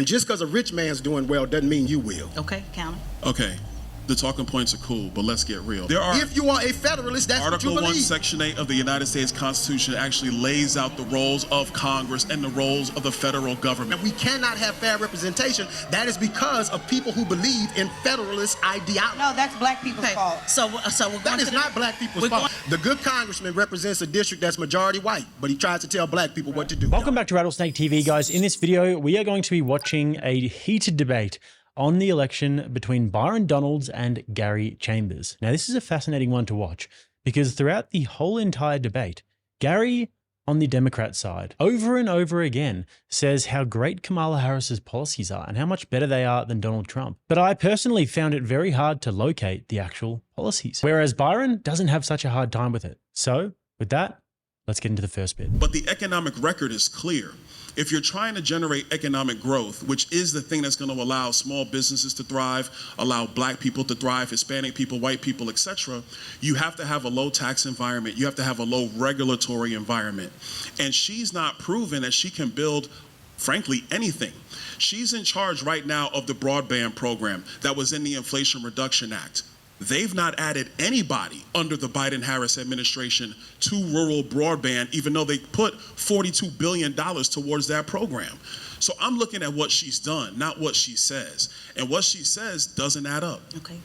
And just because a rich man's doing well doesn't mean you will. Okay, counter. Okay. The talking points are cool, but let's get real. There are, if you are a Federalist, that's Article what you 1, believe. Section 8 of the United States Constitution actually lays out the roles of Congress and the roles of the federal government. And we cannot have fair representation. That is because of people who believe in Federalist ideology. No, that's black people's fault. So we're going That is not black people's fault. The good congressman represents a district that's majority white, but he tries to tell black people what to do. Welcome back to Rattlesnake TV, guys. In this video, we are going to be watching a heated debate on the election between Byron Donalds and Gary Chambers. Now, this is a fascinating one to watch because throughout the whole entire debate, Gary, on the Democrat side, over and over again says how great Kamala Harris's policies are and how much better they are than Donald Trump. But I personally found it very hard to locate the actual policies, whereas Byron doesn't have such a hard time with it. So with that, let's get into the first bit. But the economic record is clear. If you're trying to generate economic growth, which is the thing that's going to allow small businesses to thrive, allow black people to thrive, Hispanic people, white people, etc., you have to have a low tax environment. You have to have a low regulatory environment. And she's not proven that she can build, frankly, anything. She's in charge right now of the broadband program that was in the Inflation Reduction Act. They've not added anybody under the Biden-Harris administration to rural broadband, even though they put $42 billion towards that program. So I'm looking at what she's done, not what she says. And what she says doesn't add up. Okay.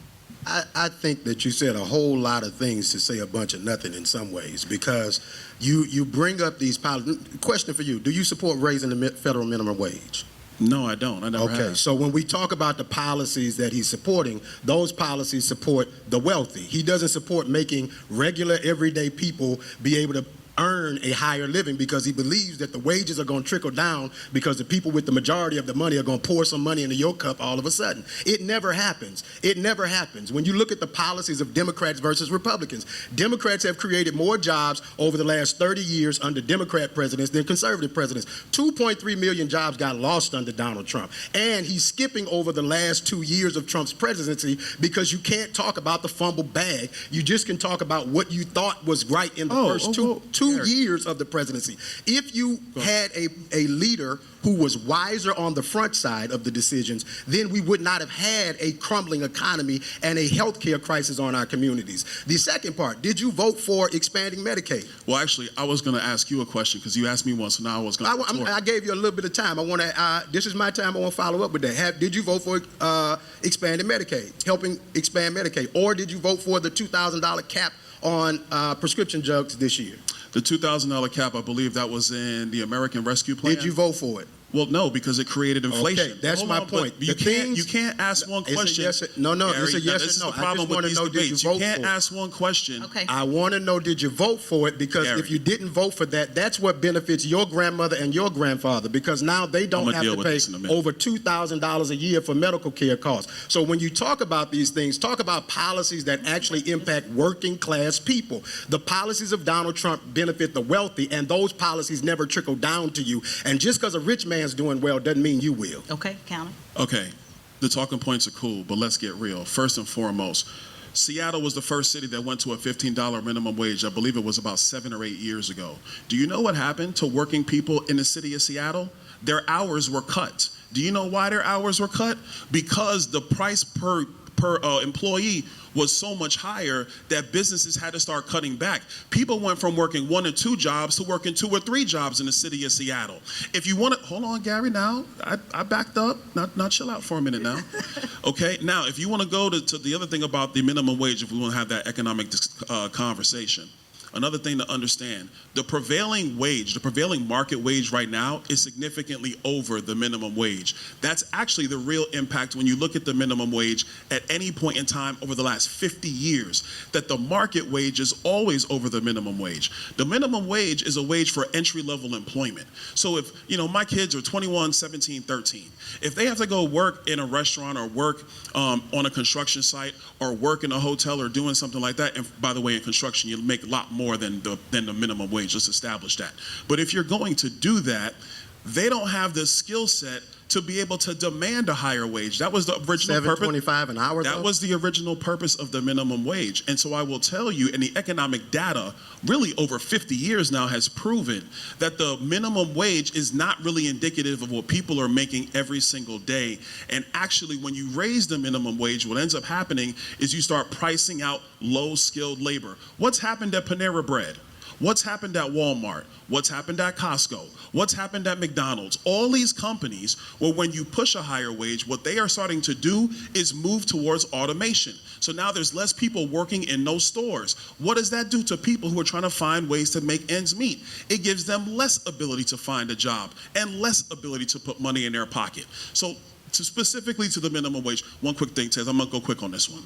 I think that you said a whole lot of things to say a bunch of nothing in some ways, because you bring up these policies. Question for you, do you support raising the federal minimum wage? No, I don't. I never have. Okay, so when we talk about the policies that he's supporting, those policies support the wealthy. He doesn't support making regular, everyday people be able to earn a higher living, because he believes that the wages are going to trickle down because the people with the majority of the money are going to pour some money into your cup all of a sudden. It never happens. It never happens. When you look at the policies of Democrats versus Republicans, Democrats have created more jobs over the last 30 years under Democrat presidents than conservative presidents. 2.3 million jobs got lost under Donald Trump. And he's skipping over the last 2 years of Trump's presidency because you can't talk about the fumble bag. You just can talk about what you thought was right in the first two years of the presidency. If you had a leader who was wiser on the front side of the decisions, then we would not have had a crumbling economy and a healthcare crisis on our communities. The second part, did you vote for expanding Medicaid? Well, actually, I was going to ask you a question because you asked me once, so now I was going to. I gave you a little bit of time. I want to. This is my time. I want to follow up with that. Did you vote for expanding Medicaid, helping expand Medicaid, or did you vote for the $2,000 cap on prescription drugs this year? The $2,000 cap, I believe that was in the American Rescue Plan. Did you vote for it? Well, no, because it created inflation. Okay, that's my point. You can't ask one question. It's a yes or no. I just want to know, did you vote for it? You can't ask one question. Okay. I want to know, did you vote for it? Because if you didn't vote for that, that's what benefits your grandmother and your grandfather, because now they don't have to pay over $2,000 a year for medical care costs. So when you talk about these things, talk about policies that actually impact working class people. The policies of Donald Trump benefit the wealthy, and those policies never trickle down to you. And just because a rich man's doing well doesn't mean you will. Okay, counter. Okay, the talking points are cool, but let's get real. First and foremost, Seattle was the first city that went to a $15 minimum wage. I believe it was about 7 or 8 years ago. Do you know what happened to working people in the city of Seattle? Their hours were cut. Do you know why their hours were cut? Because the price per employee was so much higher that businesses had to start cutting back. People went from working 1 or 2 jobs to working 2 or 3 jobs in the city of Seattle. If you want to, hold on, Gary, now, I backed up. Now chill out for a minute now. Okay, now, if you want to go to the other thing about the minimum wage, if we want to have that economic conversation, another thing to understand, the prevailing wage, the prevailing market wage right now is significantly over the minimum wage. That's actually the real impact when you look at the minimum wage at any point in time over the last 50 years, that the market wage is always over the minimum wage. The minimum wage is a wage for entry-level employment. So if, my kids are 21, 17, 13, if they have to go work in a restaurant or work on a construction site or work in a hotel or doing something like that, and by the way, in construction, you make a lot more than the minimum wage. Let's establish that. But if you're going to do that, they don't have the skill set to be able to demand a higher wage. That was the original purpose. $7.25 an hour, That though? was the original purpose of the minimum wage. And so I will tell you, and the economic data really over 50 years now has proven that the minimum wage is not really indicative of what people are making every single day. And actually, when you raise the minimum wage, what ends up happening is you start pricing out low-skilled labor. What's happened at Panera Bread? What's happened at Walmart? What's happened at Costco? What's happened at McDonald's? All these companies, well, when you push a higher wage, what they are starting to do is move towards automation. So now there's less people working in those stores. What does that do to people who are trying to find ways to make ends meet? It gives them less ability to find a job and less ability to put money in their pocket. So specifically to the minimum wage, one quick thing, Tez, I'm gonna go quick on this one.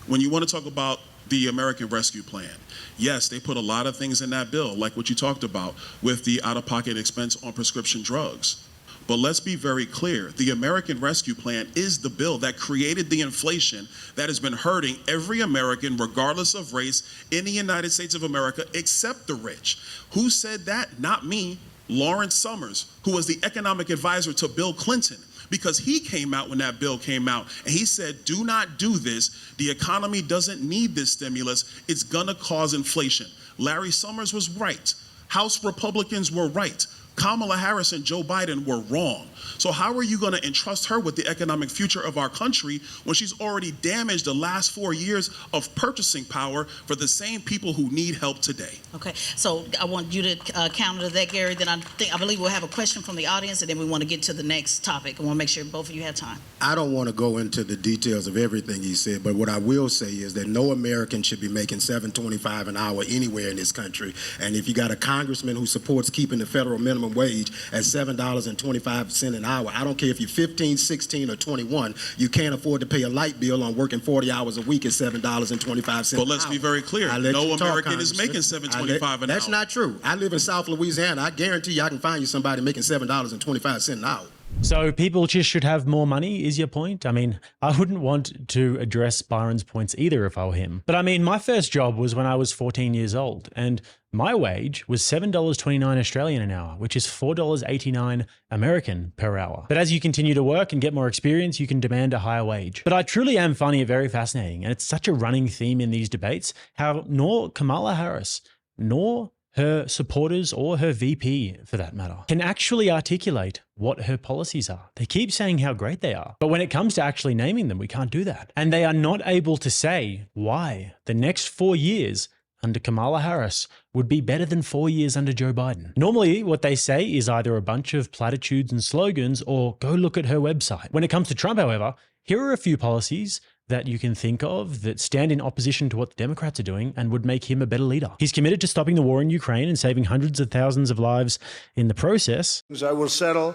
When you want to talk about the American Rescue Plan, yes, they put a lot of things in that bill, like what you talked about with the out-of-pocket expense on prescription drugs. But let's be very clear, the American Rescue Plan is the bill that created the inflation that has been hurting every American, regardless of race, in the United States of America, except the rich. Who said that? Not me. Lawrence Summers, who was the economic advisor to Bill Clinton, because he came out when that bill came out and he said, do not do this. The economy doesn't need this stimulus. It's gonna cause inflation. Larry Summers was right. House Republicans were right. Kamala Harris and Joe Biden were wrong. So how are you going to entrust her with the economic future of our country when she's already damaged the last 4 years of purchasing power for the same people who need help today? Okay, so I want you to counter that, Gary. Then I believe we'll have a question from the audience, and then we want to get to the next topic. I want to make sure both of you have time. I don't want to go into the details of everything he said, but what I will say is that no American should be making $7.25 an hour anywhere in this country. And if you got a congressman who supports keeping the federal minimum wage at $7.25 an hour, I don't care if you're 15, 16, or 21, you can't afford to pay a light bill on working 40 hours a week at $7.25 But let's be very clear, no American is making $7.25 an hour. That's not true. I live in South Louisiana. I guarantee you I can find you somebody making $7.25 an hour. So people just should have more money, is your point? I mean, I wouldn't want to address Byron's points either if I were him. But I mean, my first job was when I was 14 years old, and my wage was $7.29 Australian an hour, which is $4.89 American per hour. But as you continue to work and get more experience, you can demand a higher wage. But I truly am finding it very fascinating, and it's such a running theme in these debates, how nor Kamala Harris, nor her supporters or her VP, for that matter, can actually articulate what her policies are. They keep saying how great they are, but when it comes to actually naming them, we can't do that. And they are not able to say why the next 4 years under Kamala Harris would be better than 4 years under Joe Biden. Normally, what they say is either a bunch of platitudes and slogans or go look at her website. When it comes to Trump, however, here are a few policies that you can think of that stand in opposition to what the Democrats are doing and would make him a better leader. He's committed to stopping the war in Ukraine and saving hundreds of thousands of lives in the process. I will settle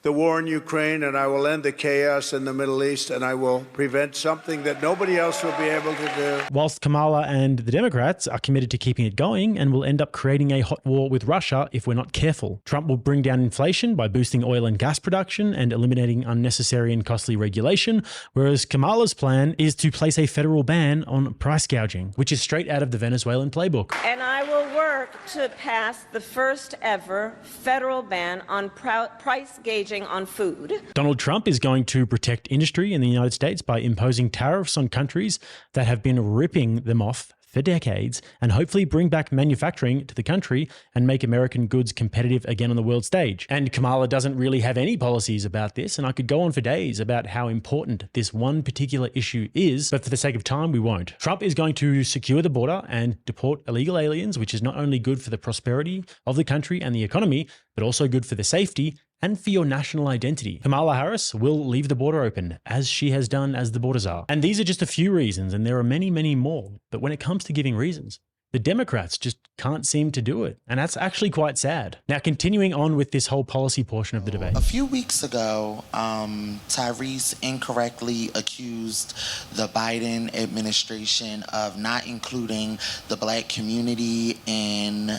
the war in Ukraine, and I will end the chaos in the Middle East, and I will prevent something that nobody else will be able to do. Whilst Kamala and the Democrats are committed to keeping it going and will end up creating a hot war with Russia if we're not careful. Trump will bring down inflation by boosting oil and gas production and eliminating unnecessary and costly regulation, whereas Kamala's plan is to place a federal ban on price gouging, which is straight out of the Venezuelan playbook. And I will work to pass the first ever federal ban on price gauging on food. Donald Trump is going to protect industry in the United States by imposing tariffs on countries that have been ripping them off for decades and hopefully bring back manufacturing to the country and make American goods competitive again on the world stage. And Kamala doesn't really have any policies about this, and I could go on for days about how important this one particular issue is, but for the sake of time, we won't. Trump is going to secure the border and deport illegal aliens, which is not only good for the prosperity of the country and the economy, but also good for the safety and for your national identity. Kamala Harris will leave the border open, as she has done as the borders are. And these are just a few reasons, and there are many, many more. But when it comes to giving reasons, the Democrats just can't seem to do it. And that's actually quite sad. Now, continuing on with this whole policy portion of the debate. A few weeks ago, Tyrese incorrectly accused the Biden administration of not including the Black community in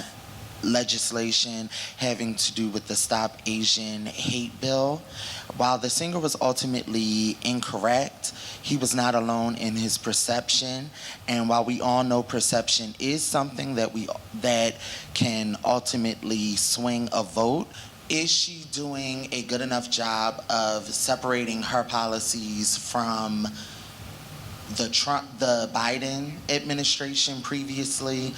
legislation having to do with the Stop Asian Hate bill. While the singer was ultimately incorrect, he was not alone in his perception. And while we all know perception is something that can ultimately swing a vote, Is she doing a good enough job of separating her policies from the Biden administration previously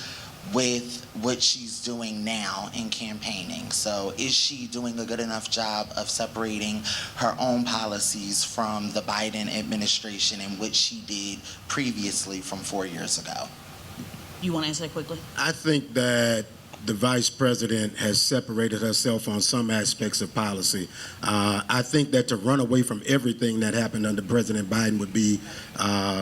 with what she's doing now in campaigning? So is she doing a good enough job of separating her own policies from the Biden administration and what she did previously from 4 years ago? You want to answer that quickly? I think that the vice president has separated herself on some aspects of policy. I think that to run away from everything that happened under President Biden would be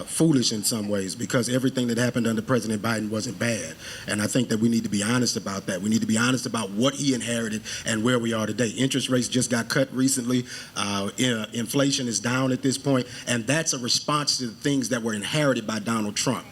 foolish in some ways, because everything that happened under President Biden wasn't bad. And I think that we need to be honest about that. We need to be honest about what he inherited and where we are today. Interest rates just got cut recently. Inflation is down at this point, and that's a response to the things that were inherited by Donald Trump,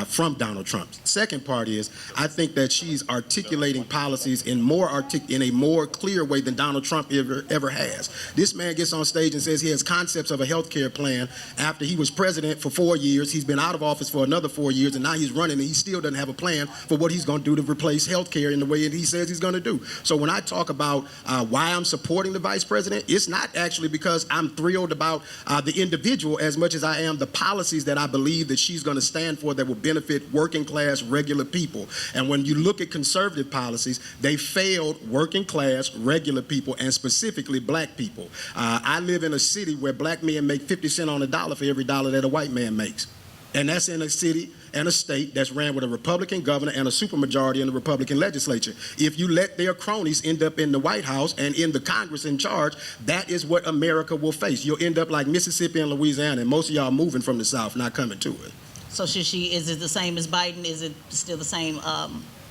from Donald Trump. Second part is, I think that she's articulating policies in a more clear way than Donald Trump ever has. This man gets on stage and says he has concepts of a health care plan after he was president for 4 years. He's been out of office for another 4 years, and now he's running, and he still doesn't have a plan for what he's going to do to replace health care in the way that he says he's going to do. So when I talk about why I'm supporting the vice president, it's not actually because I'm thrilled about the individual as much as I am the policies that I believe that she's going to stand for that will benefit working class, regular people. And when you look at conservative policies, they failed working class, regular people, and specifically black people. I live in a city where black men make 50 cents on the dollar for every dollar that a white man makes. And that's in a city and a state that's ran with a Republican governor and a supermajority in the Republican legislature. If you let their cronies end up in the White House and in the Congress in charge, that is what America will face. You'll end up like Mississippi and Louisiana, and most of y'all moving from the South, not coming to it. So is it the same as Biden? Is it still the same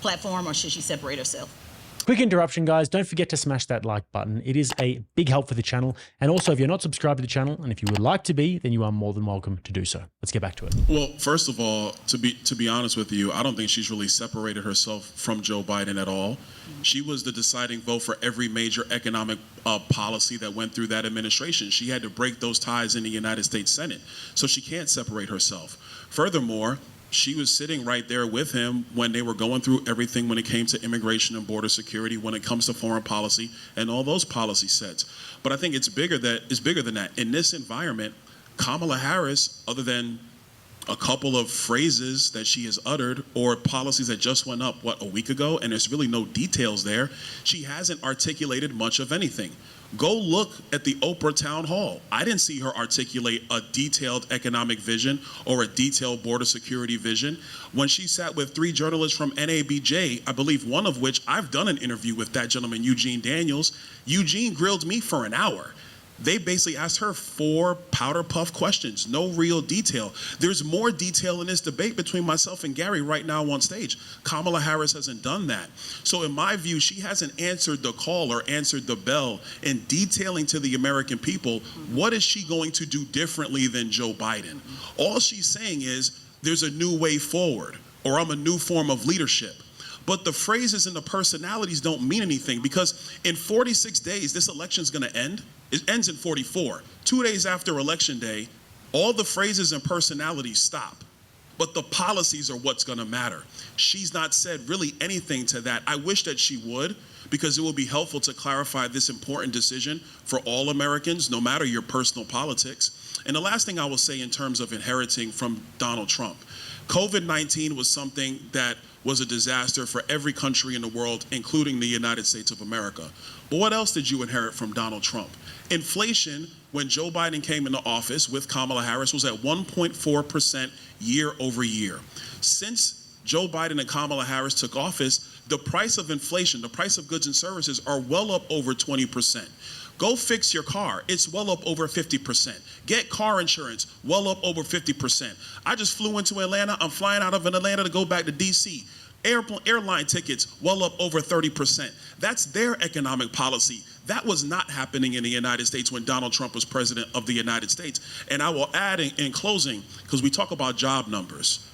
platform, or should she separate herself? Quick interruption, guys. Don't forget to smash that like button. It is a big help for the channel. And also, if you're not subscribed to the channel, and if you would like to be, then you are more than welcome to do so. Let's get back to it. Well, first of all, to be honest with you, I don't think she's really separated herself from Joe Biden at all. She was the deciding vote for every major economic policy that went through that administration. She had to break those ties in the United States Senate, so she can't separate herself. Furthermore, she was sitting right there with him when they were going through everything when it came to immigration and border security, when it comes to foreign policy and all those policy sets. But I think it's bigger than that. In this environment, Kamala Harris, other than a couple of phrases that she has uttered or policies that just went up, a week ago, and there's really no details there, she hasn't articulated much of anything. Go look at the Oprah town hall. I didn't see her articulate a detailed economic vision or a detailed border security vision. When she sat with 3 journalists from NABJ, I believe one of which I've done an interview with that gentleman, Eugene Daniels, Eugene grilled me for an hour. They basically asked her 4 powder puff questions, no real detail. There's more detail in this debate between myself and Gary right now on stage. Kamala Harris hasn't done that. So in my view, she hasn't answered the call or answered the bell in detailing to the American people, what is she going to do differently than Joe Biden? All she's saying is, there's a new way forward, or I'm a new form of leadership. But the phrases and the personalities don't mean anything, because in 46 days, this election's gonna end. It ends in 44. 2 days after Election Day, all the phrases and personalities stop. But the policies are what's gonna matter. She's not said really anything to that. I wish that she would, because it will be helpful to clarify this important decision for all Americans, no matter your personal politics. And the last thing I will say in terms of inheriting from Donald Trump, COVID-19 was something that was a disaster for every country in the world, including the United States of America. But what else did you inherit from Donald Trump? Inflation, when Joe Biden came into office with Kamala Harris, was at 1.4% year over year. Since Joe Biden and Kamala Harris took office, the price of inflation, the price of goods and services are well up over 20%. Go fix your car. It's well up over 50%. Get car insurance, well up over 50%. I just flew into Atlanta. I'm flying out of Atlanta to go back to DC. Airline tickets, well up over 30%. That's their economic policy. That was not happening in the United States when Donald Trump was president of the United States. And I will add in closing, because we talk about job numbers.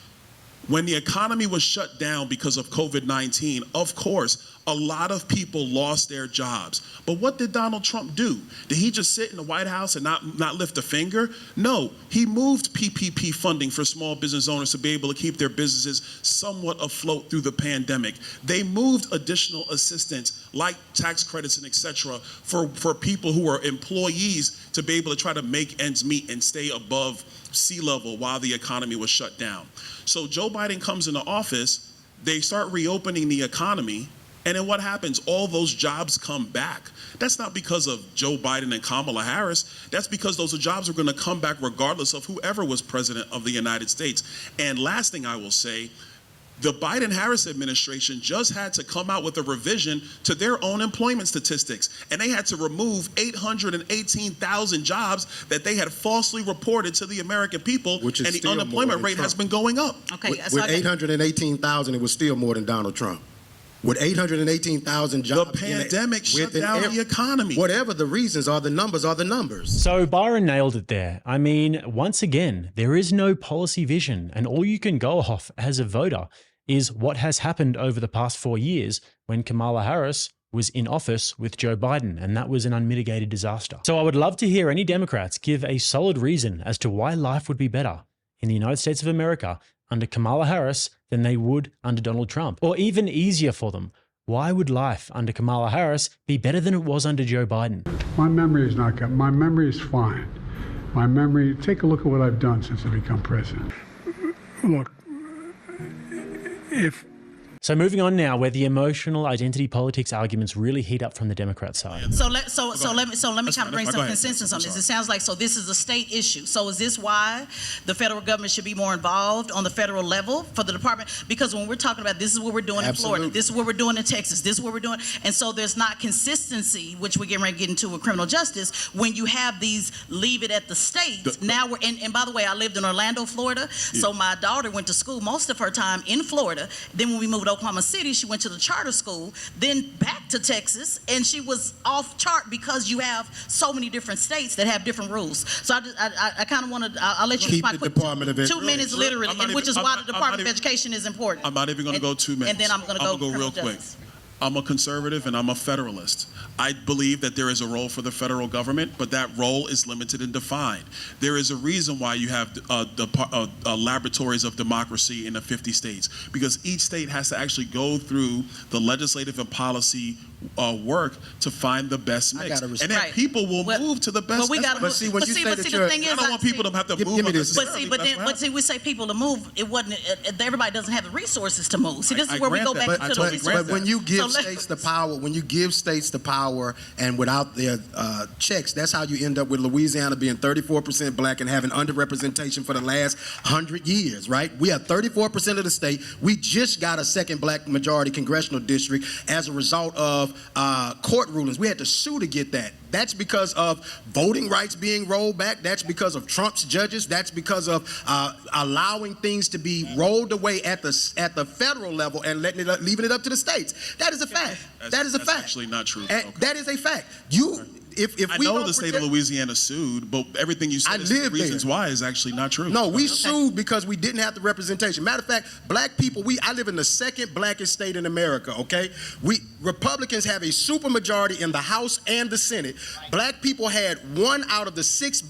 When the economy was shut down because of COVID-19, of course, a lot of people lost their jobs. But what did Donald Trump do? Did he just sit in the White House and not lift a finger? No, he moved PPP funding for small business owners to be able to keep their businesses somewhat afloat through the pandemic. They moved additional assistance like tax credits and et cetera for people who are employees to be able to try to make ends meet and stay above sea level while the economy was shut down. So Joe Biden comes into office, they start reopening the economy, and then what happens? All those jobs come back. That's not because of Joe Biden and Kamala Harris. That's because those jobs are going to come back regardless of whoever was president of the United States. And last thing I will say, the Biden-Harris administration just had to come out with a revision to their own employment statistics, and they had to remove 818,000 jobs that they had falsely reported to the American people, Which is and the still more unemployment than rate has Trump. been going up. Okay, With 818,000, it was still more than Donald Trump. With 818,000 jobs. The pandemic shut down the economy. Whatever the reasons are, the numbers are the numbers. So Byron nailed it there. I mean, once again, there is no policy vision, and all you can go off as a voter is what has happened over the past 4 years when Kamala Harris was in office with Joe Biden, and that was an unmitigated disaster. So I would love to hear any Democrats give a solid reason as to why life would be better in the United States of America under Kamala Harris than they would under Donald Trump, or even easier for them. Why would life under Kamala Harris be better than it was under Joe Biden? My memory is not good. My memory is fine. My memory, take a look at what I've done since I've become president. Look, So moving on now, where the emotional identity politics arguments really heat up from the Democrat side. So let me kind of bring some Go ahead. consensus on I'm this. sorry. It sounds like this is a state issue. So is this why the federal government should be more involved on the federal level for the department? Because when we're talking about this is what we're doing in Florida, this is what we're doing in Texas, this is what we're doing, and so there's not consistency, which we're getting ready to get into with criminal justice. When you have these leave it at the states, now we're and by the way, I lived in Orlando, Florida, so my daughter went to school most of her time in Florida. Then when we moved to Oklahoma City, she went to the charter school, then back to Texas, and she was off chart because you have so many different states that have different rules. So I kind of want to, I'll let you Keep respond the Department of 2 minutes literally, I'm not and which is even- why I'm the not Department of even- Education is important. I'm not even going to go 2 minutes. And then I'm going to go real quick. I'm a conservative and I'm a federalist. I believe that there is a role for the federal government, but that role is limited and defined. There is a reason why you have laboratories of democracy in the 50 states, because each state has to actually go through the legislative and policy work to find the best mix. And then Right. people will Well, move to the best. But we got to. But see, when you say that the you're- thing is, I don't want people to have to Give move me this. unnecessarily, But see, we say people to move. It wasn't. Everybody doesn't have the resources to move. See, this is where we go grant back that. to the resources. But when you give So states the power, and without their checks, that's how you end up with Louisiana being 34% black and having underrepresentation for the last 100 years, right? We have 34% of the state. We just got a second black majority congressional district as a result of court rulings. We had to sue to get that. That's because of voting rights being rolled back. That's because of Trump's judges. That's because of allowing things to be rolled away at the federal level and leaving it up to the states. That is a fact. That is a That's fact. actually not true. And Okay. that is a fact. If I we know don't the state protect- of Louisiana sued, but everything you I said is the live reasons there. why is actually not true. No, we sued because we didn't have the representation. Matter of fact, black people, I live in the second blackest state in America, okay? Republicans have a supermajority in the House and the Senate. Black people had 1 out of the 6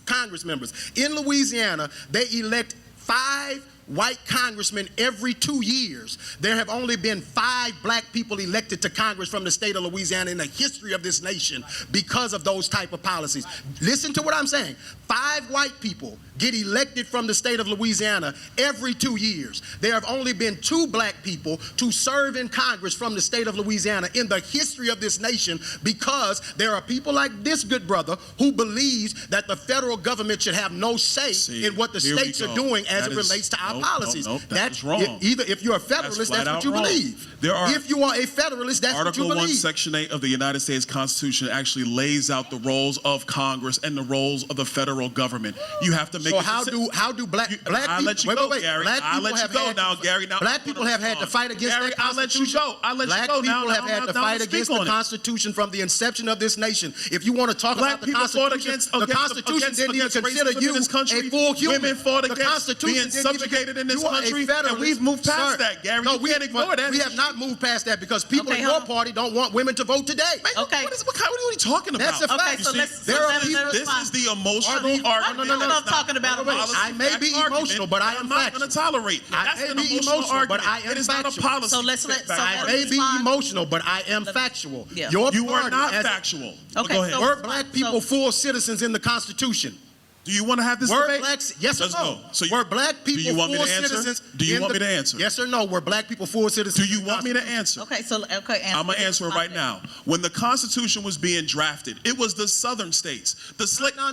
Congress members. In Louisiana, they elect 5 white congressmen every 2 years. There have only been 5 black people elected to Congress from the state of Louisiana in the history of this nation because of those type of policies. Listen to what I'm saying. 5 white people get elected from the state of Louisiana every 2 years. There have only been 2 black people to serve in Congress from the state of Louisiana in the history of this nation, because there are people like this good brother who believes that the federal government should have no say in what the here we states are go. doing as That it is- relates to our no, policies. no, that's wrong. Either if you're a federalist, that's flat what you out wrong. believe. There are- If you are a federalist, that's Article what you 1, believe. Section 8 of the United States Constitution actually lays out the roles of Congress and the roles of the federal government. You have to make So it how do black people? I'll let you go, Gary. Black I'll people let you have go had now, Gary. Now, black people have had to fight against Gary, that I'll let you Constitution. go. I'll let Black you go. people Now, have now, had to now, fight speak against on the it. Constitution from the inception of this nation. If you want to talk Black about the people fought Constitution, against the Constitution didn't even consider racism you in this country. a full human. Women fought The against Constitution being didn't even subjugated educated in this You are a country, and federalist, we've moved past sir. that, Gary. No, You can't ignore that. We have not moved past that because people Okay, in hold your on. party don't want women to vote today. Okay. What are you talking about? That's a fact. Okay, so You see, let's there are let people. us This respond. is the emotional Are these- argument. no, no, no, I'm talking about That's not a emotion. I may be fact emotional, but I am I'm not going factual. to tolerate. I That's may an be emotional emotional, but argument. I am It is not a factual. policy. So let's let- so I let may us be respond. emotional, but I am factual. Yeah. Your You are party not as- factual. Okay, Go ahead. so- Were black people full citizens in the Constitution? Do you want to have this Were debate? blacks? Yes or Let's no? go. So were black people do you want me full to answer? citizens? Do you in want the- me to answer? Yes or no? Were black people full citizens? Do you in the want me to answer? Okay, so okay, I'm gonna answer it right now. When the Constitution was being drafted, it was the Southern states. The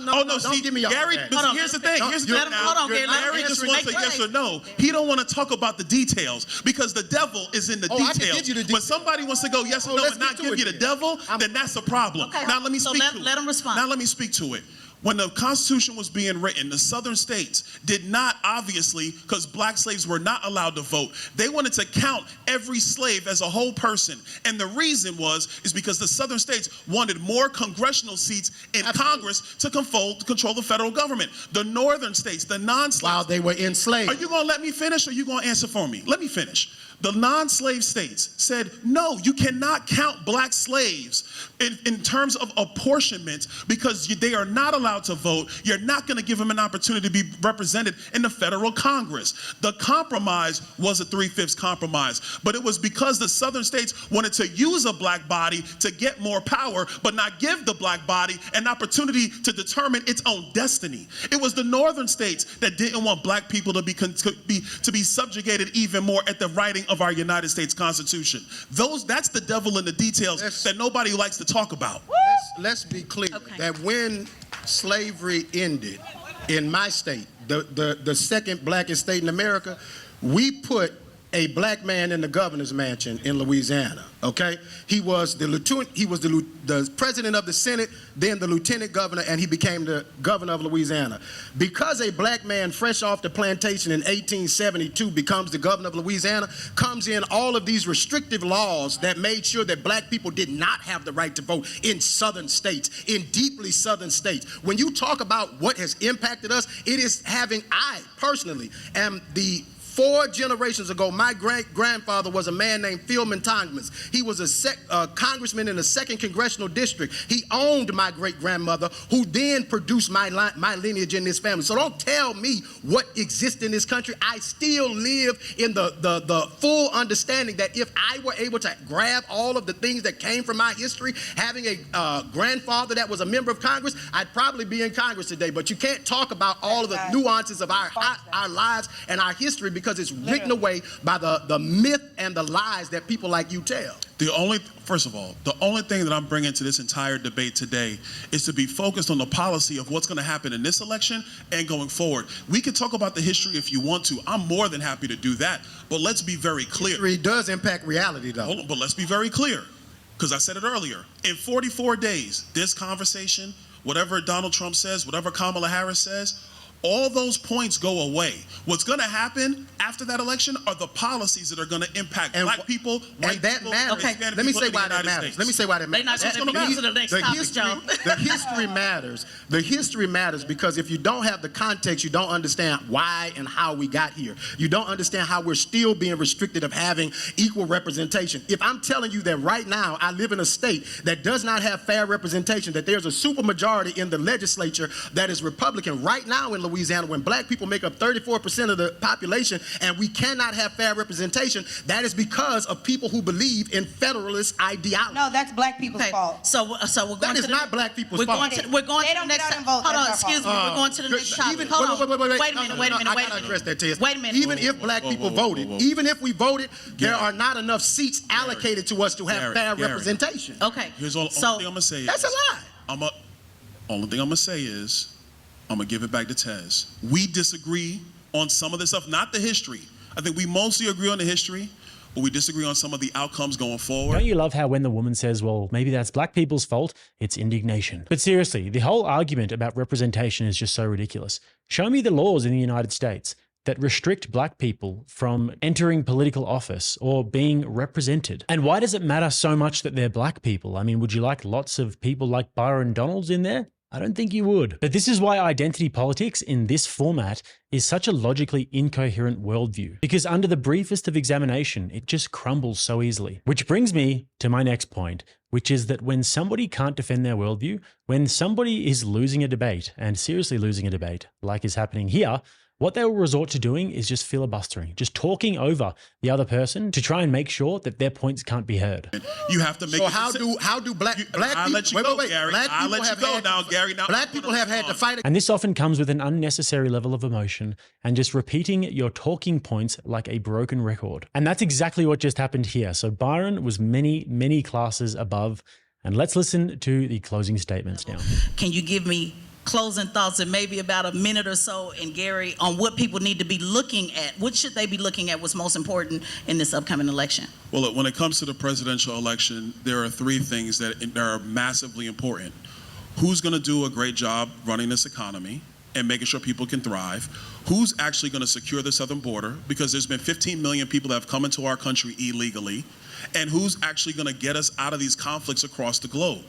No, don't give me all Gary. that. But Hold on, here's the let thing. him- Here's the let thing him- now. hold on, Gary, let him Gary just answer. wants a Make yes way. or no. He don't want to talk about the details because the devil is in the Oh, I can details. give you the But details. somebody wants to go yes or no let's and not get to give it you the then. devil, then that's a problem. Okay, Now let me so speak let- to it. let him respond. Now let me speak to it. When the Constitution was being written, the Southern states did not, obviously, because black slaves were not allowed to vote, they wanted to count every slave as a whole person. And the reason is because the Southern states wanted more congressional seats in Congress to control the federal government. The Northern states, the non-slaves. While they were enslaved. Are you going to let me finish or are you going to answer for me? Let me finish. The non-slave states said, no, you cannot count black slaves in terms of apportionment because they are not allowed to vote. You're not going to give them an opportunity to be represented in the federal Congress. The compromise was a 3/5 compromise, but it was because the Southern states wanted to use a black body to get more power, but not give the black body an opportunity to determine its own destiny. It was the Northern states that didn't want black people to be subjugated even more at the writing of our United States Constitution. That's the devil in the details that nobody likes to talk about. Let's be clear Okay. that when slavery ended in my state, the second blackest state in America, we put a black man in the governor's mansion in Louisiana. Okay, he was the president of the Senate, then the lieutenant governor, and he became the governor of Louisiana. Because a black man fresh off the plantation in 1872 becomes the governor of Louisiana, comes in all of these restrictive laws that made sure that black people did not have the right to vote in southern states, in deeply southern states. When you talk about what has impacted us, it is I personally am the 4 generations ago, my great-grandfather was a man named Philman Thomas. He was a congressman in the 2nd Congressional District. He owned my great-grandmother, who then produced my lineage in this family. So don't tell me what exists in this country. I still live in the full understanding that if I were able to grab all of the things that came from my history, having a grandfather that was a member of Congress, I'd probably be in Congress today. But you can't talk about all of the nuances of our lives and our history because it's written away by the myth and the lies that people like you tell. First of all, the only thing that I'm bringing to this entire debate today is to be focused on the policy of what's going to happen in this election and going forward. We can talk about the history if you want to. I'm more than happy to do that. But let's be very clear. History does impact reality, though. Hold on, but let's be very clear, because I said it earlier. In 44 days, this conversation, whatever Donald Trump says, whatever Kamala Harris says, all those points go away. What's going to happen after that election are the policies that are going to impact black people, white that people, matters. Okay. Hispanic Let me people say in the why that United matters. States. Let me say why that They matters. not gonna get to the next topic, y'all. The history matters. The history matters because if you don't have the context, you don't understand why and how we got here. You don't understand how we're still being restricted of having equal representation. If I'm telling you that right now I live in a state that does not have fair representation, that there's a supermajority in the legislature that is Republican right now in Louisiana, when black people make up 34% of the population and we cannot have fair representation, that is because of people who believe in federalist ideology. No, that's black people's Okay, fault. so we're going That to is not black people's we're fault. We're going They to the don't next. get out and vote, Hold on, that's our excuse me. We're going to the next topic. Even, Hold on. wait Wait a minute. Wait a minute. I Wait a gotta minute. address that, Tess. Wait a minute. Even if black people voted, even if we voted, there are not enough seats allocated to us to have fair Gary. representation. Okay. Here's all So- only thing I'm going to say That's is, a lie. only thing I'm going to say is, I'm going to give it back to Tez. We disagree on some of this stuff, not the history. I think we mostly agree on the history, but we disagree on some of the outcomes going forward. Don't you love how when the woman says, well, maybe that's black people's fault, it's indignation. But seriously, the whole argument about representation is just so ridiculous. Show me the laws in the United States that restrict black people from entering political office or being represented. And why does it matter so much that they're black people? I mean, would you like lots of people like Byron Donalds in there? I don't think you would. But this is why identity politics in this format is such a logically incoherent worldview. Because under the briefest of examination, it just crumbles so easily. Which brings me to my next point, which is that when somebody can't defend their worldview, when somebody is losing a debate, and seriously losing a debate, like is happening here, what they will resort to doing is just filibustering, just talking over the other person to try and make sure that their points can't be heard. You have to make. So how do black people? I'll let you go, Gary. Black I'll people let you have go had- now, Gary. Now Black people have had to fight. And this often comes with an unnecessary level of emotion and just repeating your talking points like a broken record. And that's exactly what just happened here. So Byron was many, many classes above. And let's listen to the closing statements now. Can you give me closing thoughts and maybe about a minute or so, and Gary, on what people need to be looking at? What should they be looking at? What's most important in this upcoming election? Well, look, when it comes to the presidential election, there are three things that are massively important. Who's going to do a great job running this economy and making sure people can thrive? Who's actually going to secure the southern border? Because there's been 15 million people that have come into our country illegally. And who's actually going to get us out of these conflicts across the globe?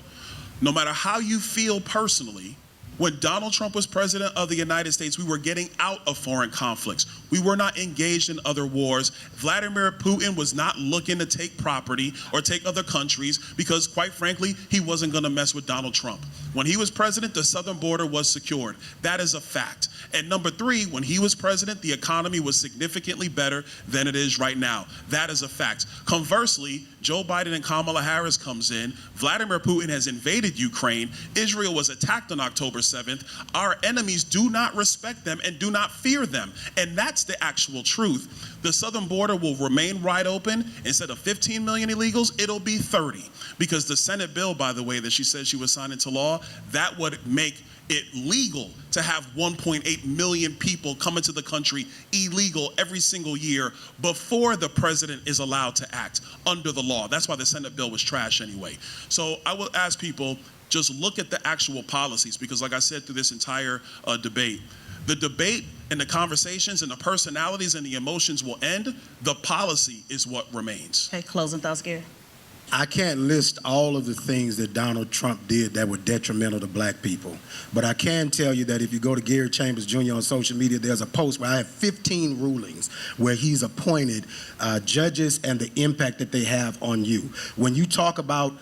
No matter how you feel personally, when Donald Trump was president of the United States, we were getting out of foreign conflicts. We were not engaged in other wars. Vladimir Putin was not looking to take property or take other countries because, quite frankly, he wasn't going to mess with Donald Trump. When he was president, the southern border was secured. That is a fact. And number three, when he was president, the economy was significantly better than it is right now. That is a fact. Conversely, Joe Biden and Kamala Harris comes in. Vladimir Putin has invaded Ukraine. Israel was attacked on October 7th. Our enemies do not respect them and do not fear them. And that's the actual truth. The southern border will remain wide open. Instead of 15 million illegals, it'll be 30. Because the Senate bill, by the way, that she said she would sign into law, that would make it legal to have 1.8 million people come into the country illegal every single year before the president is allowed to act under the law. That's why the Senate bill was trash anyway. So I will ask people, just look at the actual policies, because like I said through this entire debate, the debate and the conversations and the personalities and the emotions will end. The policy is what remains. Okay, closing thoughts, Gary. I can't list all of the things that Donald Trump did that were detrimental to black people. But I can tell you that if you go to Gary Chambers Jr. on social media, there's a post where I have 15 rulings where he's appointed judges and the impact that they have on you. When you talk about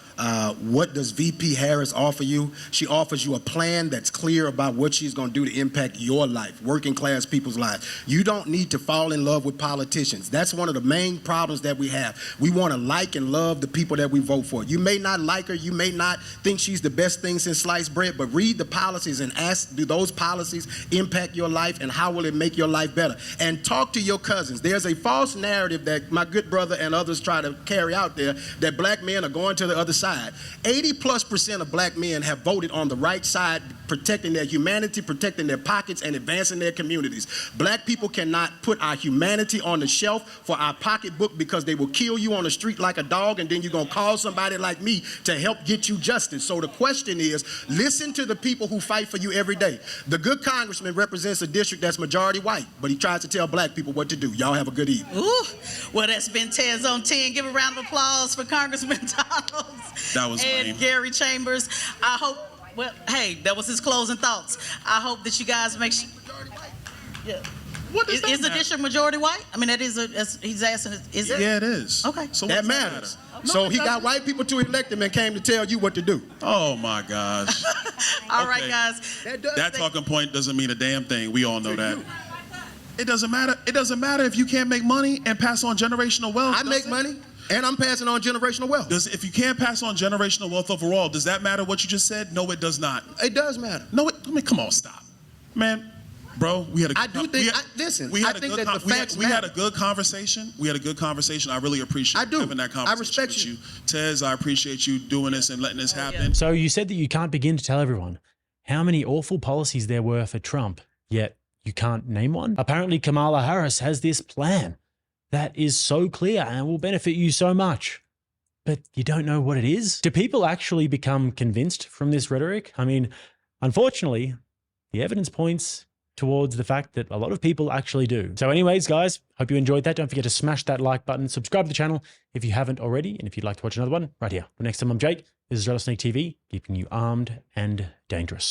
what does VP Harris offer you, she offers you a plan that's clear about what she's going to do to impact your life, working class people's lives. You don't need to fall in love with politicians. That's one of the main problems that we have. We want to like and love the people that we vote for. You may not like her, you may not think she's the best thing since sliced bread, but read the policies and ask, do those policies impact your life and how will it make your life better? And talk to your cousins. There's a false narrative that my good brother and others try to carry out there that black men are going to the other side. 80+% of black men have voted on the right side, protecting their humanity, protecting their pockets, and advancing their communities. Black people cannot put our humanity on the shelf for our pocketbook because they will kill you on the street like a dog, and then you're going to call somebody like me to help get you justice. So the question is, listen to the people who fight for you every day. The good congressman represents a district that's majority white, but he tries to tell black people what to do. Y'all have a good evening. Ooh, well, that's been Tez on 10. Give a round of applause for Congressman Donalds That was and lame. Gary Chambers. I hope, well, hey, that was his closing thoughts. I hope that you guys make sure. Yeah. What does that Is the matter? district majority white? I mean, that is he's asking, is it? Yeah, it is. Okay. So That what does matters. matter? So he got white people to elect him and came to tell you what to do. Oh my gosh. All right, Okay. guys. That talking point doesn't mean a damn thing. We all know that. It doesn't matter. It doesn't matter if you can't make money and pass on generational wealth. I make money, and I'm passing on generational wealth. If you can't pass on generational wealth overall, does that matter what you just said? No, it does not. It does matter. No, I mean, come on, stop, man. Bro, we had a good I do think- listen, I think that the facts we had a matter. good conversation. We had a good conversation. I really appreciate I do. having that conversation I respect with you. Tez, I appreciate you doing this and letting this happen. So you said that you can't begin to tell everyone how many awful policies there were for Trump, yet you can't name one? Apparently Kamala Harris has this plan that is so clear and will benefit you so much, but you don't know what it is? Do people actually become convinced from this rhetoric? I mean, unfortunately, the evidence points towards the fact that a lot of people actually do. So anyways, guys, hope you enjoyed that. Don't forget to smash that like button, subscribe to the channel if you haven't already, and if you'd like to watch another one, right here. But next time, I'm Jake. This is RattlesnakeTV, keeping you armed and dangerous.